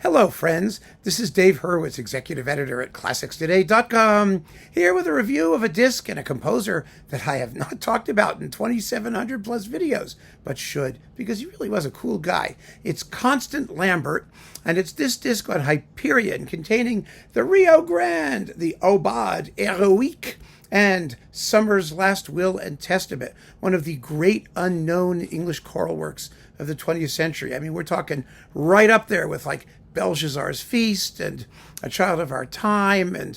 Hello, friends. This is Dave Hurwitz, executive editor at ClassicsToday.com, here with a review of a disc and a composer that I have not talked about in 2,700 plus videos, but should, because he really was a cool guy. It's Constant Lambert, and it's this disc on Hyperion containing the Rio Grande, the Aubade, héroïque, and Summer's Last Will and Testament, one of the great unknown English choral works of the 20th century. I mean, we're talking right up there with like Belshazzar's Feast and A Child of Our Time and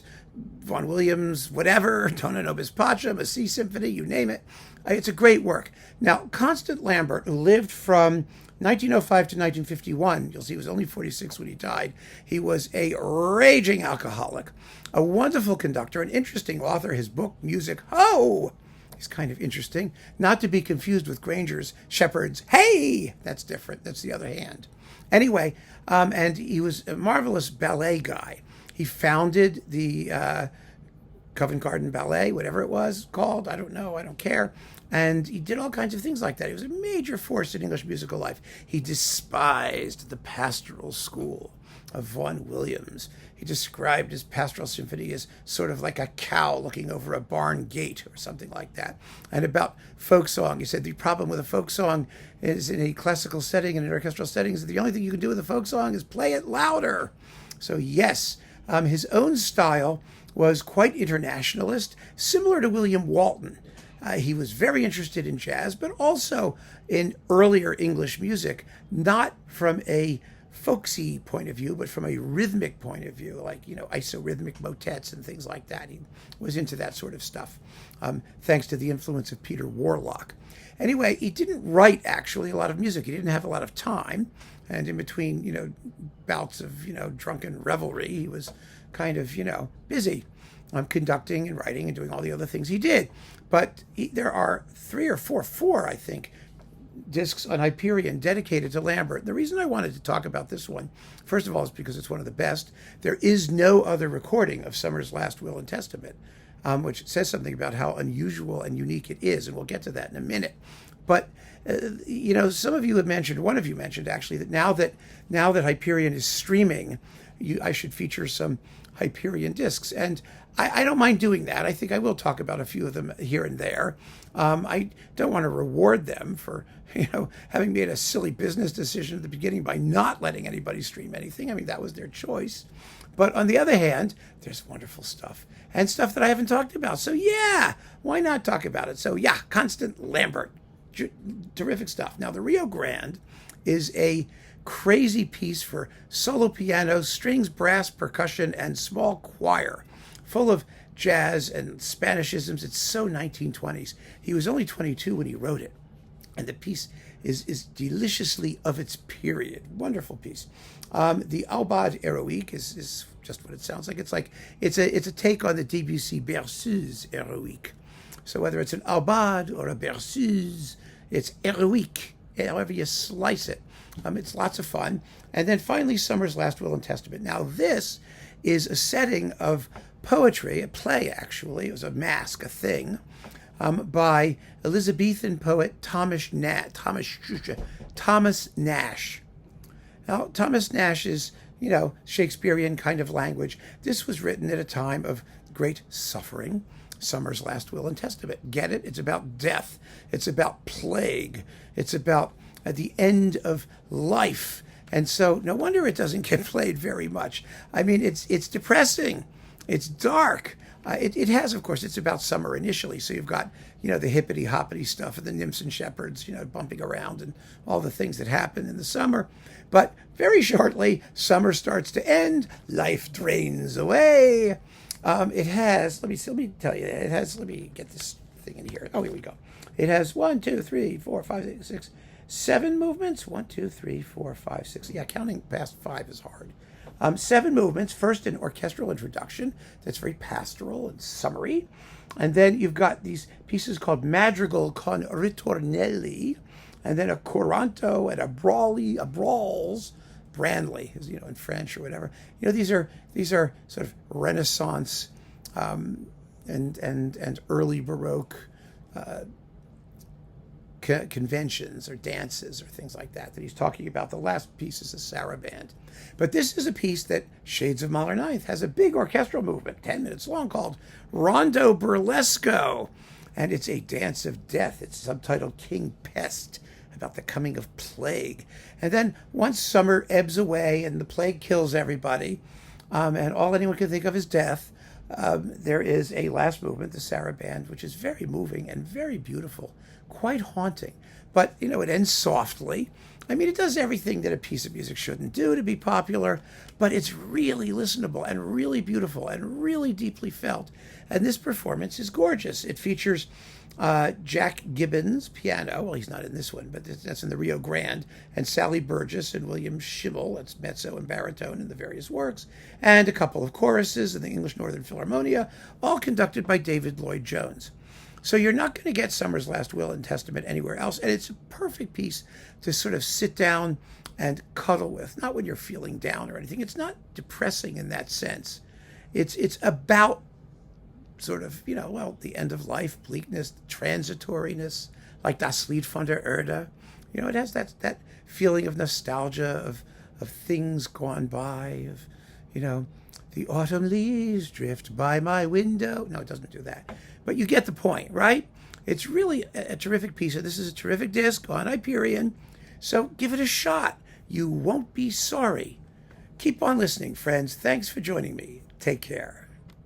Vaughan Williams, whatever, Dona Nobis Pacem, a Sea Symphony, you name it. It's a great work. Now, Constant Lambert, who lived from 1905 to 1951, you'll see he was only 46 when he died. He was a raging alcoholic, a wonderful conductor, an interesting author. His book, Music Ho! Is kind of interesting, not to be confused with Granger's Shepherd's Hey! That's different. That's the other hand. Anyway, and he was a marvelous ballet guy. He founded the Covent Garden Ballet, whatever it was called. I don't know. I don't care. And he did all kinds of things like that. He was a major force in English musical life. He despised the pastoral school of Vaughan Williams. He described his pastoral symphony as sort of like a cow looking over a barn gate or something like that. And about folk song, he said the problem with a folk song is in a classical setting and an orchestral setting is that the only thing you can do with a folk song is play it louder. So yes, his own style was quite internationalist, similar to William Walton. He was very interested in jazz, but also in earlier English music, not from a folksy point of view, but from a rhythmic point of view, like, isorhythmic motets and things like that. He was into that sort of stuff, thanks to the influence of Peter Warlock. Anyway, he didn't write, actually, a lot of music. He didn't have a lot of time. And in between, bouts of, drunken revelry, he was kind of, busy conducting and writing and doing all the other things he did. But there are four, I think, discs on Hyperion dedicated to Lambert. The reason I wanted to talk about this one, first of all, is because it's one of the best. There is no other recording of Summer's Last Will and Testament, which says something about how unusual and unique it is, and we'll get to that in a minute. But some of you have mentioned, one of you mentioned actually, that now that Hyperion is streaming, I should feature some Hyperion discs, and I don't mind doing that. I think I will talk about a few of them here and there. I don't want to reward them for having made a silly business decision at the beginning by not letting anybody stream anything. I mean, that was their choice. But on the other hand, there's wonderful stuff and stuff that I haven't talked about. So yeah, why not talk about it? So yeah, Constant Lambert, terrific stuff. Now the Rio Grande is a crazy piece for solo piano, strings, brass, percussion, and small choir, full of jazz and Spanishisms. It's so 1920s. He was only 22 when he wrote it. And the piece is deliciously of its period. Wonderful piece. The Aubade héroïque is just what it sounds like. It's a take on the Debussy Berceuse héroïque. So whether it's an Aubade or a Berceuse, it's héroïque, however you slice it. It's lots of fun. And then finally, Summer's Last Will and Testament. Now this is a setting of poetry, a play actually. It was a masque, a thing, by Elizabethan poet Thomas Nash. Now, Thomas Nash is, Shakespearean kind of language. This was written at a time of great suffering. Summer's Last Will and Testament. Get it? It's about death. It's about plague. It's about the end of life. And so no wonder it doesn't get played very much. I mean, it's depressing. It's dark. It has, of course, it's about summer initially. So you've got, the hippity-hoppity stuff of the nymphs and shepherds, bumping around and all the things that happen in the summer. But very shortly, summer starts to end. Life drains away. It has, let me tell you, it has, let me get this thing in here. Oh, here we go. It has 1, 2, 3, 4, 5, 6, 7 movements. 1, 2, 3, 4, 5, 6. Yeah, counting past 5 is hard. 7 movements. First, an orchestral introduction that's very pastoral and summery. And then you've got these pieces called Madrigal con Ritornelli, and then a Coranto and a Brawls, Brandley, in French or whatever. These are sort of Renaissance and early Baroque conventions or dances or things like that he's talking about. The last piece is a saraband. But this is a piece that Shades of Mahler Ninth has a big orchestral movement, 10 minutes long, called Rondo Burlesco. And it's a dance of death. It's subtitled King Pest, about the coming of plague. And then once summer ebbs away and the plague kills everybody, and all anyone can think of is death, there is a last movement, the saraband, which is very moving and very beautiful, quite haunting. But, it ends softly. I mean, it does everything that a piece of music shouldn't do to be popular, but it's really listenable and really beautiful and really deeply felt. And this performance is gorgeous. It features Jack Gibbons, piano. Well, he's not in this one, but that's in the Rio Grande. And Sally Burgess and William Schimmel, that's mezzo and baritone in the various works. And a couple of choruses in the English Northern Philharmonia, all conducted by David Lloyd-Jones. So you're not going to get Summer's Last Will and Testament anywhere else. And it's a perfect piece to sort of sit down and cuddle with. Not when you're feeling down or anything. It's not depressing in that sense. It's about sort of, the end of life, bleakness, transitoriness, like Das Lied von der Erde. It has that feeling of nostalgia, of things gone by, of, the autumn leaves drift by my window. No, it doesn't do that. But you get the point, right? It's really a terrific piece. This is a terrific disc on Hyperion. So give it a shot. You won't be sorry. Keep on listening, friends. Thanks for joining me. Take care.